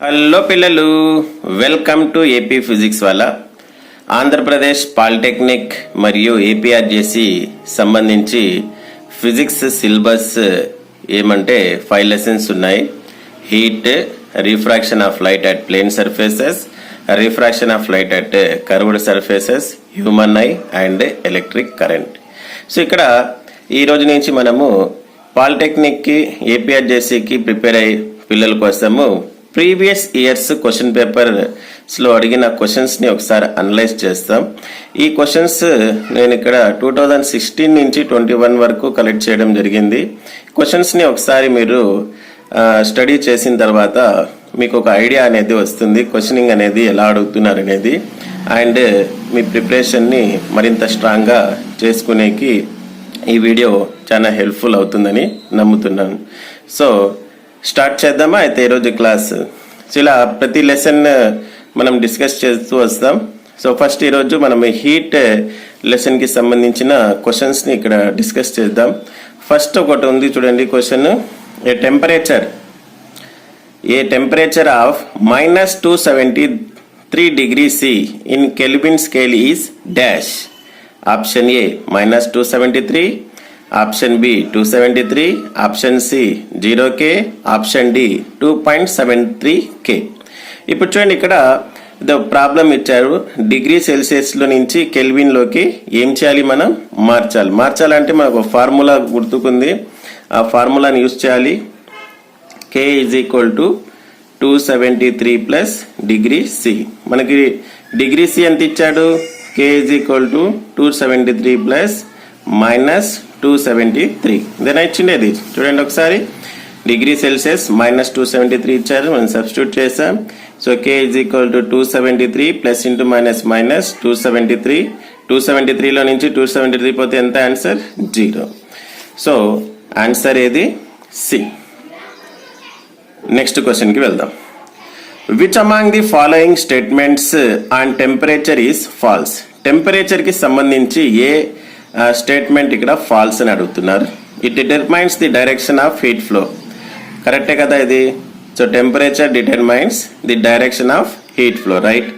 Hello పిల్లలు, welcome to AP physics వాళ్ళ Andhra Pradesh polytechnic మరియు ఏపీఆర్జేసి సంబంధించి ఫిజిక్స్ సిలబస్ ఏమంటే 5 లెసన్స్ ఉన్నాయి. Heat, refraction of light at plane surfaces, refraction of light at curved surfaces, human eye and electric current. So ఇక్కడ ఈ రోజు నుంచి మనము పాలిటెక్నిక్కి ఏపీఆర్జేసికి ప్రిపేర్ అయ్యే పిల్లల కోసము ప్రీవియస్ ఇయర్స్ క్వశ్చన్ పేపర్స్లో అడిగిన క్వశ్చన్స్ని ఒకసారి అనలైజ్ చేస్తాం. ఈ క్వశ్చన్స్ నేను ఇక్కడ 2016 నుంచి 21 వరకు కలెక్ట్ చేయడం జరిగింది. క్వశ్చన్స్ని ఒకసారి మీరు స్టడీ చేసిన తర్వాత మీకు ఒక ఐడియా అనేది వస్తుంది, క్వశ్చనింగ్ అనేది ఎలా అడుగుతున్నారు అనేది, అండ్ మీ ప్రిపరేషన్ని మరింత స్ట్రాంగ్గా చేసుకునేకి ఈ వీడియో చాలా హెల్ప్ఫుల్ అవుతుందని నమ్ముతున్నాను. సో స్టార్ట్ చేద్దామా అయితే ఈరోజు క్లాస్. సో ఇలా ప్రతి లెసన్ మనం డిస్కస్ చేస్తూ వస్తాం. సో ఫస్ట్ ఈరోజు మనం హీట్ లెసన్కి సంబంధించిన క్వశ్చన్స్ని ఇక్కడ డిస్కస్ చేద్దాం. ఫస్ట్ ఒకటి ఉంది చూడండి question. A temperature of -273 degrees C in Kelvin scale is dash. Option A -273, option B 273, option C 0K, option D 2.73K. ఇప్పుడు చూడండి ఇక్కడ ప్రాబ్లం ఇచ్చారు. డిగ్రీ సెల్సియస్లో నుంచి కెల్విన్లోకి ఏం చేయాలి, మనం మార్చాలంటే మనకు ఒక ఫార్ములా గుర్తుకుంది, ఆ ఫార్ములాని యూజ్ చేయాలి. K is equal to 273 plus degree C. మనకి డిగ్రీ సి ఎంత ఇచ్చాడు? K is equal to 273 plus -273. Then ఇచ్చిండేది చూడండి ఒకసారి. డిగ్రీ సెల్సియస్ -273 ఇచ్చారు, మనం సబ్స్టిట్యూట్ చేసాం. So K is equal to 273 plus into minus -273. 273లో నుంచి 273 పోతే ఎంత ఆన్సర్? 0. సో ఆన్సర్ ఏది? సి. నెక్స్ట్ క్వశ్చన్కి వెళ్దాం. Which among the following statements on temperature is false? టెంపరేచర్కి సంబంధించి ఏ స్టేట్మెంట్ ఇక్కడ ఫాల్స్ అని అడుగుతున్నారు. It determines the direction of heat flow. కరెక్టే కదా ఇది? So temperature determines the direction of heat flow, right?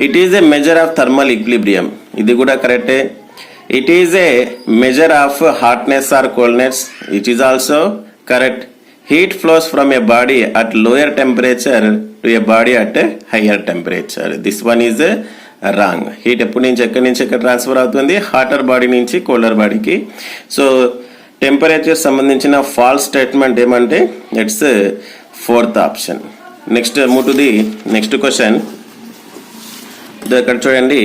It is a measure of thermal equilibrium. ఇది కూడా కరెక్టే. It is a measure of hotness or coldness. It is also correct. Heat flows from A body at lower temperature to A body at higher temperature. This one is wrong. Heat ఎక్కడి నుంచి ఎక్కడ transfer అవుతుంది? Hotter body నుంచి colder బాడీకి. So temperature సంబంధించిన false statement ఏమంటే it's 4th option. Next move to the next question. ఇక్కడ చూడండి.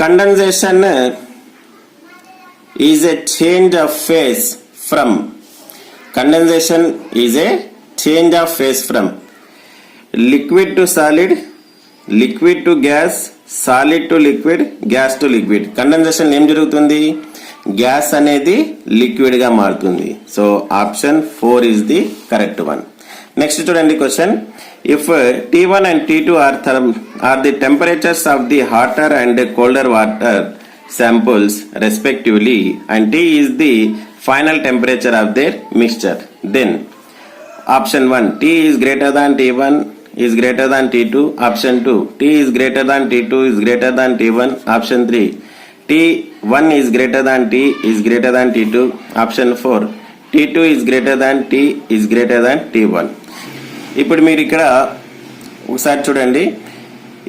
Condensation is a change of phase from. Condensation is a change of phase from liquid to solid, liquid to gas, solid to liquid, gas to liquid. Condensation ఏం జరుగుతుంది? Gas అనేది liquid గా మారుతుంది. So option 4 is the correct one. Next చూడండి question. If T1 and T2 are the temperatures of the hotter and colder water samples respectively and T is the final temperature of their mixture, then option 1 T is greater than T1 is greater than T2, option 2 T is greater than T2 is greater than T1, option 3 T1 is greater than T is greater than T2, option 4 T2 is greater than T is greater than T1. ఇప్పుడు మీరు ఇక్కడ ఒకసారి చూడండి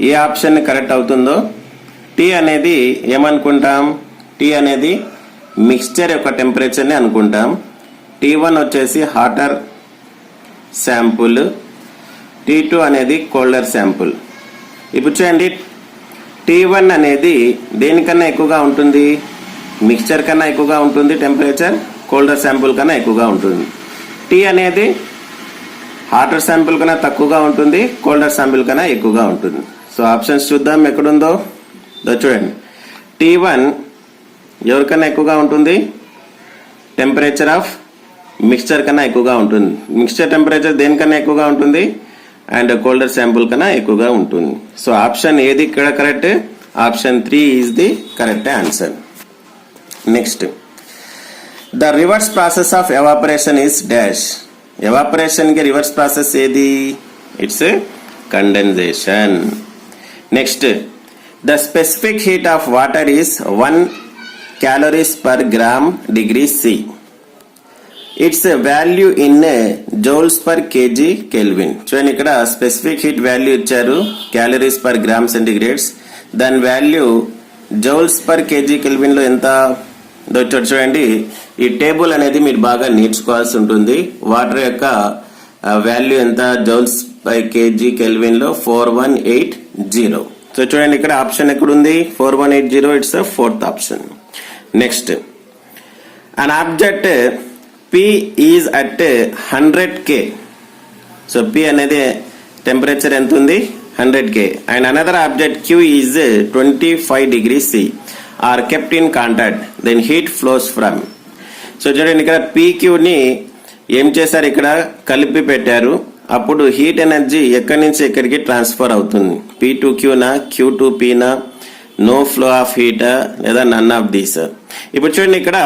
ఏ option correct అవుతుందో. Tea అనేది ఏమనుకుంటాం? Tea అనేది mixture యొక్క టెంపరేచర్ని అనుకుంటాం. T1 వచ్చేసి హాటర్ శాంపుల్, T2 అనేది కోల్డర్ శాంపుల్. ఇప్పుడు చూడండి T1 అనేది దేనికన్నా ఎక్కువగా ఉంటుంది? మిక్స్చర్ కన్నా ఎక్కువగా ఉంటుంది టెంపరేచర్, కోల్డర్ శాంపుల్ కన్నా ఎక్కువగా ఉంటుంది. T అనేది హాటర్ శాంపుల్ కన్నా తక్కువగా ఉంటుంది, కోల్డర్ శాంపుల్ కన్నా ఎక్కువగా ఉంటుంది. సో ఆప్షన్స్ చూద్దాం ఎక్కడుందో. చూడండి T1 ఎవరికన్నా ఎక్కువగా ఉంటుంది? టెంపరేచర్ ఆఫ్ మిక్స్చర్ కన్నా ఎక్కువగా ఉంటుంది. మిక్స్చర్ టెంపరేచర్ దేనికన్నా ఎక్కువగా ఉంటుంది? అండ్ కోల్డర్ శాంపుల్ కన్నా ఎక్కువగా ఉంటుంది. సో ఆప్షన్ ఏది ఇక్కడ correct? Option 3 is the correct answer. Next The reverse process of evaporation is dash. Evaporation ki reverse process edi? It's a condensation. Next, the specific heat of water is 1 calories per gram degree C. Its value in joules per kg Kelvin. చూడండి ఇక్కడ specific heat value ఇచ్చారు calories per gram centigrades. దాని value joules per KG kelvin లో ఎంత చూడండి. ఈ table అనేది మీరు బాగా నేర్చుకోవాల్సి ఉంటుంది. వాటర్ యొక్క వాల్యూ ఎంత జౌల్స్ పర్ కేజీ కెల్విన్ లో 4180. సో చూడండి ఇక్కడ ఆప్షన్ ఎక్కడ ఉంది 4180. It's the fourth option. Next, an object P is at 100K. So P అనేది టెంపరేచర్ ఎంత ఉంది 100K. And another object Q is 25 degrees C are kept in contact, then heat flows from. So చూడండి ఇక్కడ PQని ఏం చేశారు, ఇక్కడ కలిపి పెట్టారు. అప్పుడు హీట్ ఎనర్జీ ఎక్కడి నుంచి ఎక్కడికి ట్రాన్స్ఫర్ అవుతుంది. P to Q నా, Q to P నా, నో ఫ్లో ఆఫ్ హీట్ లేదా నన్ ఆఫ్ దీస్. ఇప్పుడు చూడండి ఇక్కడ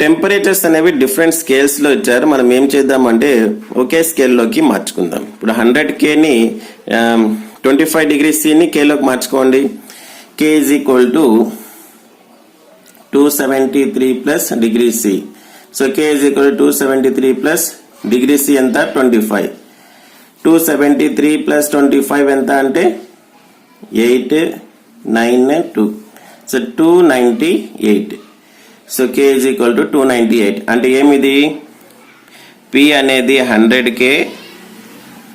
టెంపరేచర్స్ అనేవి డిఫరెంట్ స్కేల్స్ లో ఇచ్చారు. మనం ఏం చేద్దామంటే ఒకే స్కేల్లోకి మార్చుకుందాం. ఇప్పుడు 100Kని 25 degrees Cని Kలోకి మార్చుకోండి. K is equal to 273 plus degree C. So K is equal to 273 plus degree C ఎంత 25. 273 plus 25 ఎంత అంటే 892. So 298. So K is equal to 298. అంటే ఏమిది, P అనేది 100K,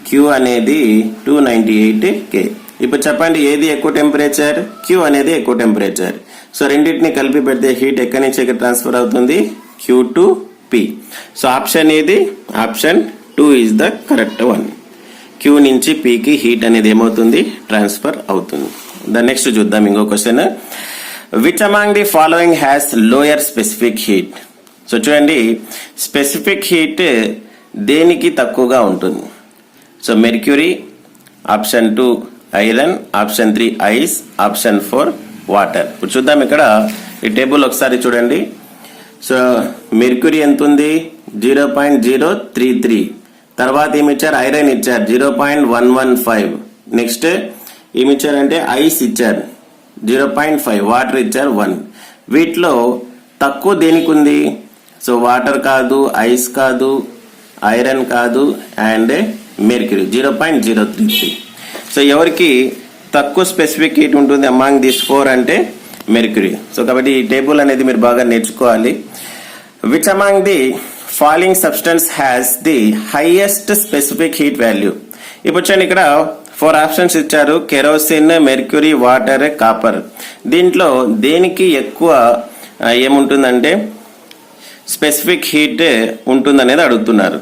Q అనేది 298K. ఇప్పుడు చెప్పండి ఏది ఎక్కువ టెంపరేచర్, Q అనేది ఎక్కువ టెంపరేచర్. సో రెండింటిని కలిపి పెడితే హీట్ ఎక్కడి నుంచి ఎక్కడ ట్రాన్స్ఫర్ అవుతుంది, Q to P. So option ఏది, option 2 is the correct one. Q నుంచి P కి హీట్ అనేది ఏమవుతుంది, ట్రాన్స్ఫర్ అవుతుంది. ద నెక్స్ట్ చూద్దాం ఇంకో question. Which among the following has lower specific heat. So చూడండి స్పెసిఫిక్ హీట్ దేనికి తక్కువగా ఉంటుంది. So mercury, option 2 iron, option 3 ice, option 4 water. ఇప్పుడు చూద్దాం ఇక్కడ ఈ టేబుల్ ఒకసారి చూడండి. సో మెర్క్యూరీ ఎంత ఉంది 0.033. తర్వాత ఏమి ఇచ్చారు, ఐరన్ ఇచ్చారు 0.115. నెక్స్ట్ ఏమి ఇచ్చారంటే ఐస్ ఇచ్చారు 0.5, వాటర్ ఇచ్చారు 1. వీటిలో తక్కువ దేనికి ఉంది, సో వాటర్ కాదు, ఐస్ కాదు, ఐరన్ కాదు, అండ్ మెర్క్యూరీ 0.033. సో ఎవరికి తక్కువ స్పెసిఫిక్ హీట్ ఉంటుంది అమాంగ్ దిస్ 4 అంటే మెర్క్యూరీ. సో కాబట్టి ఈ టేబుల్ అనేది మీరు బాగా నేర్చుకోవాలి. Which among the following substance has the highest specific heat value. ఇప్పుడు చూడండి ఇక్కడ 4 ఆప్షన్స్ ఇచ్చారు, కెరోసిన్, మెర్క్యూరీ, వాటర్, కాపర్. దీంట్లో దేనికి ఎక్కువ ఏముంటుందంటే స్పెసిఫిక్ హీట్ ఉంటుందనేది అడుగుతున్నారు.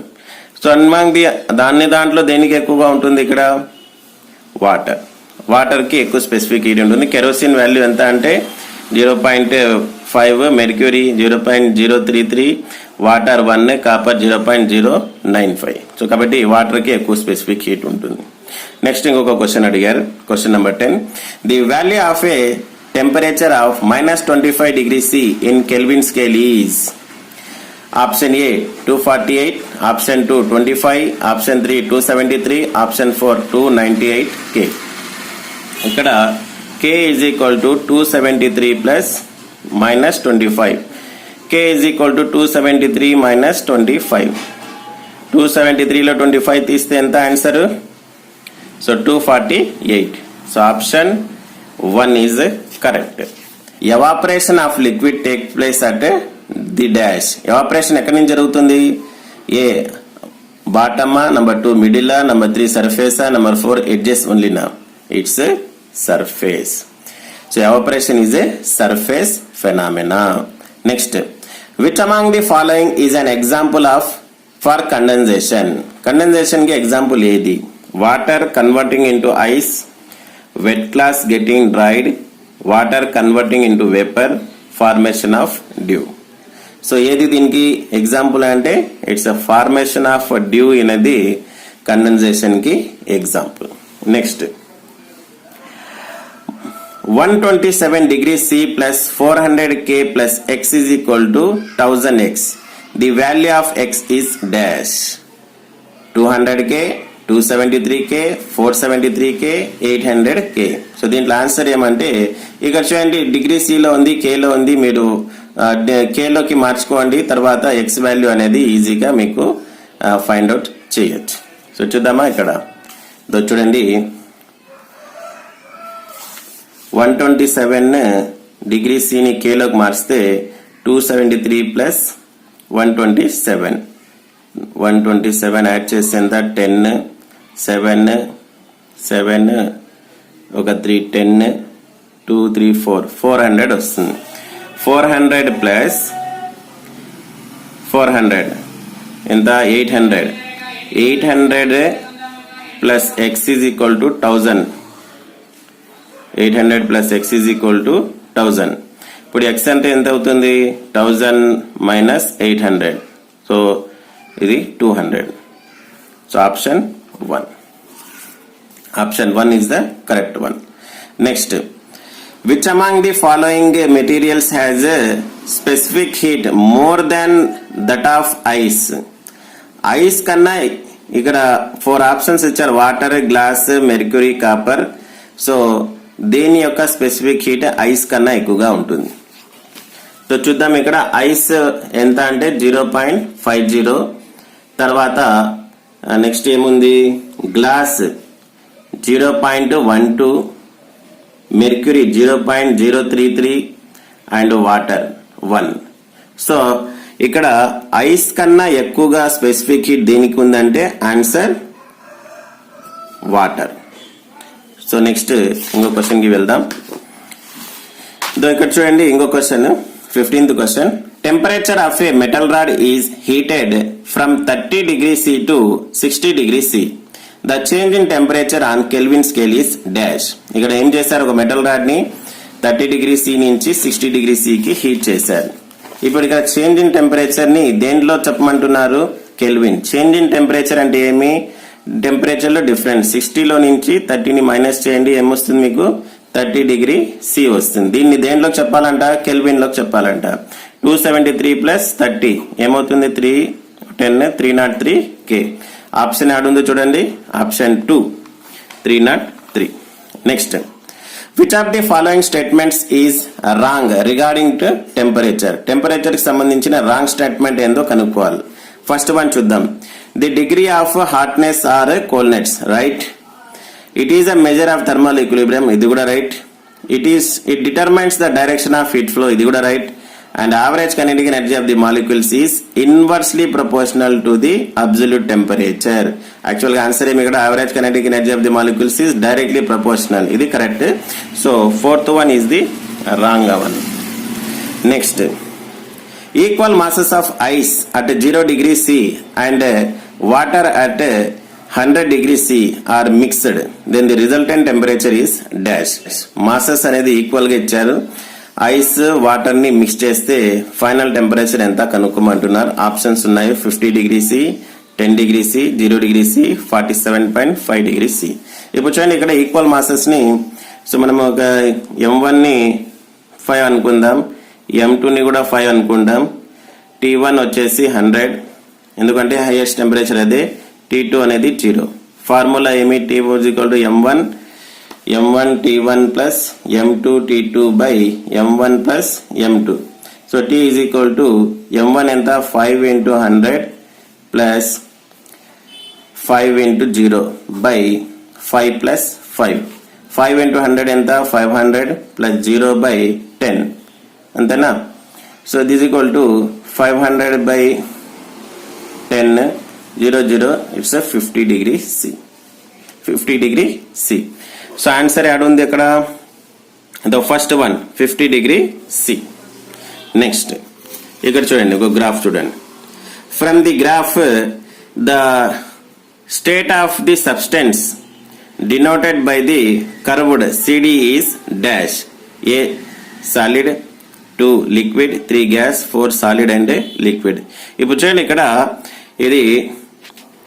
సో అమాంగ్ ది దాంట్లో దేనికి ఎక్కువగా ఉంటుంది, ఇక్కడ వాటర్కి ఎక్కువ స్పెసిఫిక్ హీట్ ఉంటుంది. కెరోసిన్ వాల్యూ ఎంత అంటే 0.5, మెర్క్యూరీ 0.033, వాటర్ 1, కాపర్ 0.095. సో కాబట్టి వాటర్కి ఎక్కువ స్పెసిఫిక్ హీట్ ఉంటుంది. నెక్స్ట్ ఇంకొక క్వశ్చన్ అడిగారు, question number 10. The value of A temperature of -25 degrees C in kelvin scale is. Option A 248, option 2 25, option 3 273, option 4 298K. ఇక్కడ K is equal to 273 plus -25. K is equal to 273 minus 25. 273లో 25 తీస్తే ఎంత answer, so 248. So option 1 is correct. Evaporation of liquid take place at the dash. Evaporation ఎక్కడి నుంచి జరుగుతుంది, A బాటమా, number 2 మిడిలా, number 3 సర్ఫేసా, number 4 edges ఓన్లీనా. It's surface. So evaporation is a surface phenomena. Next, which among the following is an example of for condensation. Condensation కి example ఏది, water converting into ice, wet clothes getting dried, water converting into vapour, formation of due. So ఏది దీనికి example అంటే it's a formation of due అనేది condensation కి example. Next, 127 degrees C plus 400K plus X is equal to 1000X. The value of X is dash. 200K, 273K, 473K, 800K. So దీంట్లో answer ఏమంటే ఇక్కడ చూడండి degree సిలో ఉంది, కేలో ఉంది, మీరు కేలోకి మార్చుకోండి, తర్వాత ఎక్స్ వాల్యూ అనేది ఈజీగా మీకు ఫైండ్ అవుట్ చేయొచ్చు. సో చూద్దామా ఇక్కడ చూడండి 127 డిగ్రీ సిని కేలోకి మార్చితే 273 ప్లస్ 127 యాడ్ చేస్తే ఎంత 10 7 7 ఒక 3 10 2 3 4 400 వస్తుంది. 400 ప్లస్ 400 ఎంత 800 plus X is equal to 1000. 800 plus X is equal to 1000. ఇప్పుడు ఎక్స్ అంటే ఎంత అవుతుంది 1000 మైనస్ 800, సో ఇది 200. So option 1 is the correct one. Next, which among the following materials has specific heat more than that of ice. Ice కన్నా ఇక్కడ 4 options ఇచ్చారు, water, glass, mercury, copper. So దేని యొక్క స్పెసిఫిక్ హీట్ ఐస్ కన్నా ఎక్కువగా ఉంటుంది. So చూద్దాం ఇక్కడ ఐస్ ఎంత అంటే 0.50. తర్వాత నెక్స్ట్ ఏముంది, glass 0.12, mercury 0.033 and water 1. So ఇక్కడ ఐస్ కన్నా ఎక్కువగా స్పెసిఫిక్ హీట్ దేనికి ఉందంటే ఆన్సర్ వాటర్. సో నెక్స్ట్ ఇంకో క్వశ్చన్ కి వెళ్దాం. ఇక్కడ చూడండి ఇంకో question, 15th question. Temperature of A metal rod is heated from 30 degrees C to 60 degrees C. The change in temperature on kelvin scale is dash. ఇక్కడ ఏం చేశారు, ఒక మెటల్ రాడ్ ని 30 degrees C నుంచి 60 degrees C కి heat చేశారు. ఇప్పుడు ఇక్కడ చేంజ్ ఇన్ టెంపరేచర్ ని దేంట్లో చెప్పమంటున్నారు, కెల్విన్. చేంజ్ ఇన్ టెంపరేచర్ అంటే ఏమి, టెంపరేచర్ లో డిఫరెన్స్. 60లో నుంచి 30ని మైనస్ చేయండి, ఏమొస్తుంది మీకు 30 degree C వస్తుంది. దీన్ని దేంట్లోకి చెప్పాలంట, కెల్విన్ లోకి చెప్పాలంట. 273 ప్లస్ 30 ఏమవుతుంది 310 303 K. ఆప్షన్ ఆడుందో చూడండి, option 2 303. Next, which of the following statements is wrong regarding to temperature. Temperature కి సంబంధించిన రాంగ్ స్టేట్మెంట్ ఏందో కనుక్కోవాలి. ఫస్ట్ వన్ చూద్దాం. The degree of hotness or coldness, right. It is a measure of thermal equilibrium, ఇది కూడా right. It determines the direction of heat flow, ఇది కూడా right. And average kinetic energy of the molecules is inversely proportional to the absolute temperature. Actual గా answer ఏమి ఇక్కడ, average kinetic energy of the molecules is directly proportional, ఇది correct. So 4th one is the wrong one. Next, equal masses of ice at 0 degrees C and water at 100 degrees C are mixed, then the resultant temperature is dash. masses అనేది equal గా ఇచ్చారు, ice water ని mix చేస్తే final temperature ఎంత కనుక్కోమంటున్నారు. Options ఉన్నాయి, 50 degrees C, 10 degrees C, 0 degrees C, 47.5 degrees C. ఇప్పుడు చూడండి ఇక్కడ ఈక్వల్ masses ని, సో మనం ఒక M1 ని 5 అనుకుందాం, M2 ని కూడా 5 అనుకుందాం. T1 వచ్చేసి 100, ఎందుకంటే హైయెస్ట్ టెంపరేచర్ అదే. T2 అనేది 0. ఫార్ములా ఏమి, T is equal to M1 T1 plus M2 T2 by M1 plus M2. So T is equal to M1 ఎంత 5 into 100 plus 5 into 0 by 5 plus 5. 5 into 100 ఎంత 500 plus 0 by 10, అంతేనా. So this equal to 500 by 10 0 0, it's 50 degree C. 50 degree C. So answer add ఉంది ఇక్కడ, the first one 50 degree C. Next ఇక్కడ చూడండి ఒక graph చూడండి. From the graph the state of the substance denoted by the curved CD is dash. A solid, 2 liquid, 3 gas, 4 solid and liquid. ఇప్పుడు చూడండి ఇక్కడ ఇది,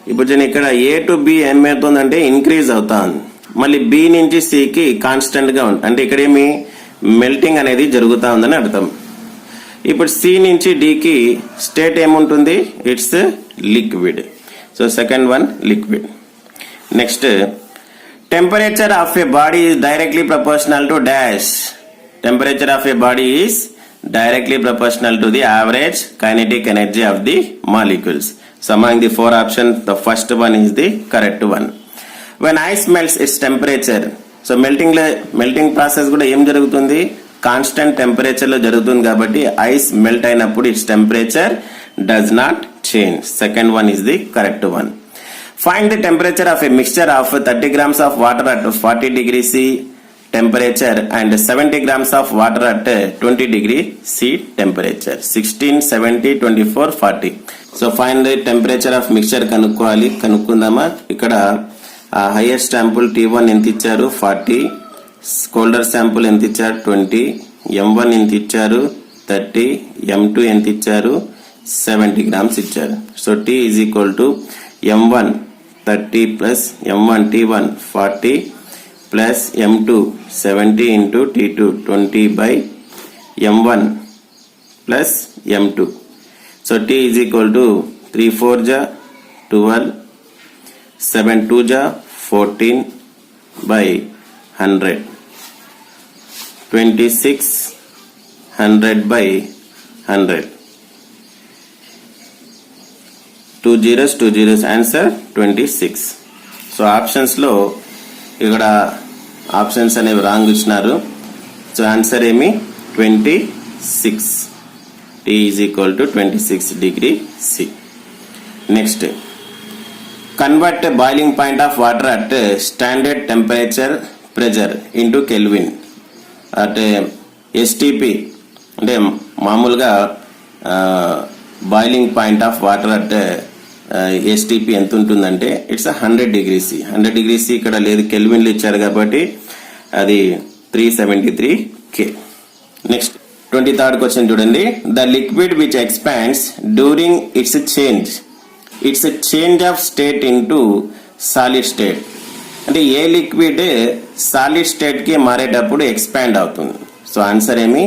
ఇప్పుడు చూడండి ఇక్కడ A to B ఏమవుతుందంటే ఇంక్రీజ్ అవుతుంది. మళ్ళీ బి నుంచి సికి కాన్స్టెంట్ గా ఉంటుంది, అంటే ఇక్కడ ఏమి మెల్టింగ్ అనేది జరుగుతూ ఉందని అర్థం. ఇప్పుడు సి నుంచి డికి స్టేట్ ఏముంటుంది, it's liquid. So second one liquid. Next, temperature of A body is directly proportional to dash. Temperature of A body is directly proportional to the average kinetic energy of the molecules. So among the four options, the first one is the correct one. When ice melts, its temperature. So melting process kuda em jarugutundi, constant temperature lo jarugutundi kabatti ice melt ayinappudu its temperature does not change. Second one is the correct one. Find the temperature of a mixture of 30 grams of water at 40 degrees C temperature and 70 grams of water at 20 degree C temperature. 16, 70, 24, 40. So find the temperature of mixture కనుక్కుందామా. ఇక్కడ highest sample T1 ఎంత ఇచ్చారు, 40. Colder sample ఎంత ఇచ్చారు, 20. M1 ఎంత ఇచ్చారు, 30. M2 ఎంత ఇచ్చారు, 70 grams ఇచ్చారు. So T is equal to M1 30 plus M1 T1 40 plus M2 70 into T2 20 by M1 plus M2. So T is equal to 3 4 ja 12, 7 2 ja 14 by 100, 26 100 by 100. 2 zeros answer 26. So options లో ఇక్కడ options అనేవి wrong ఇచ్చినారు. So answer ఏమి 26. T is equal to 26 degree C. Next, convert boiling point of water at standard temperature pressure into kelvin at STP. అంటే మామూలుగా boiling point of water at STP ఎంత ఉంటుందంటే it's 100 degrees C. 100 degrees C ఇక్కడ లేదు, కెల్విన్లు ఇచ్చారు కాబట్టి అది 373 K. Next 23rd question చూడండి. The liquid which expands during its change of state into solid state. అంటే ఏ లిక్విడ్ సాలిడ్ స్టేట్ కి మారేటప్పుడు ఎక్స్పాండ్ అవుతుంది. సో ఆన్సర్ ఏమి,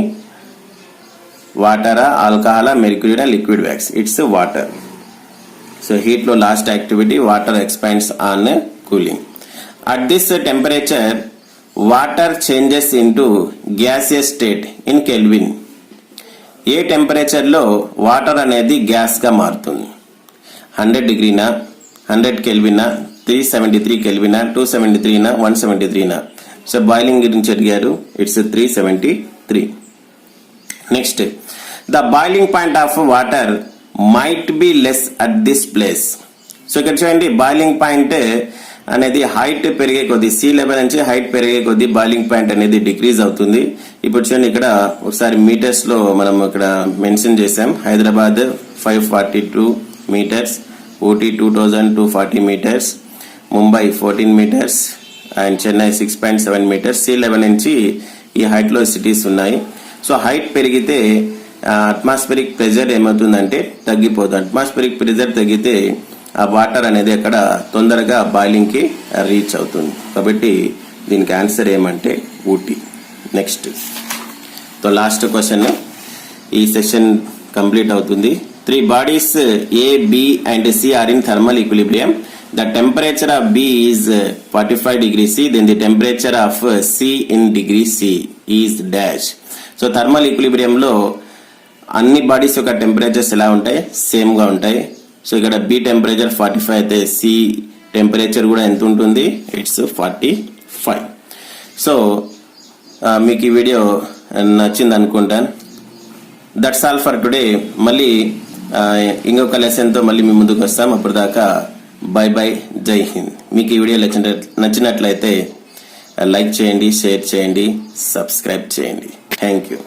వాటరా, ఆల్కహాలా, మెర్క్యూరీనా, liquid wax. It's water. So heat లో last activity, water expands on cooling. At this temperature, water changes into gaseous state in Kelvin. A temperature లో వాటర్ అనేది గ్యాస్ గా మారుతుంది? 100 డిగ్రీనా, 100 కెల్వినా, 373 కెల్వినా, 273 నా, 173 నా? సో బాయిలింగ్ గురించి అడిగారు, it's 373. Next, the boiling point of water might be less at this place. So ఇక్కడ చూడండి, బాయిలింగ్ పాయింట్ అనేది హైట్ పెరిగే కొద్ది, సీ లెవెల్ నుంచి హైట్ పెరిగే కొద్ది బాయిలింగ్ పాయింట్ అనేది డిక్రీజ్ అవుతుంది. ఇప్పుడు చూడండి, ఇక్కడ ఒకసారి మీటర్స్ లో మనం ఇక్కడ మెన్షన్ చేసాం. Hyderabad 542 meters, Ooty 2240 meters, Mumbai 14 meters and Chennai 6.7 meters. Sea level నుంచి ఈ హైట్ లో సిటీస్ ఉన్నాయి. సో హైట్ పెరిగితే అట్మాస్ఫిరిక్ ప్రెజర్ ఏమవుతుందంటే తగ్గిపోతుంది. అట్మాస్ఫిరిక్ ప్రెజర్ తగ్గితే ఆ వాటర్ అనేది అక్కడ తొందరగా బాయిలింగ్ కి రీచ్ అవుతుంది. కాబట్టి దీనికి ఆన్సర్ ఏమంటే Ooty. Next, so last question, ఈ సెషన్ కంప్లీట్ అవుతుంది. 3 bodies A, B and C are in thermal equilibrium. The temperature of B is 45 degrees C. Then the temperature of C in degree C is dash. So thermal equilibrium లో అన్ని bodies యొక్క temperatures ఎలా ఉంటాయి? Same గా ఉంటాయి. So ఇక్కడ B temperature 45 అయితే C temperature కూడా ఎంత ఉంటుంది? ఇట్స్ 45. సో మీకు ఈ వీడియో నచ్చింది అనుకుంటాను. That's all for today. మళ్ళీ ఇంకొక లెసన్ తో మళ్ళీ మీ ముందుకు వస్తాం. అప్పటిదాకా బై బై, జై హింద్. మీకు ఈ వీడియో నచ్చినట్లయితే లైక్ చేయండి, షేర్ చేయండి, సబ్స్క్రైబ్ చేయండి. Thank you.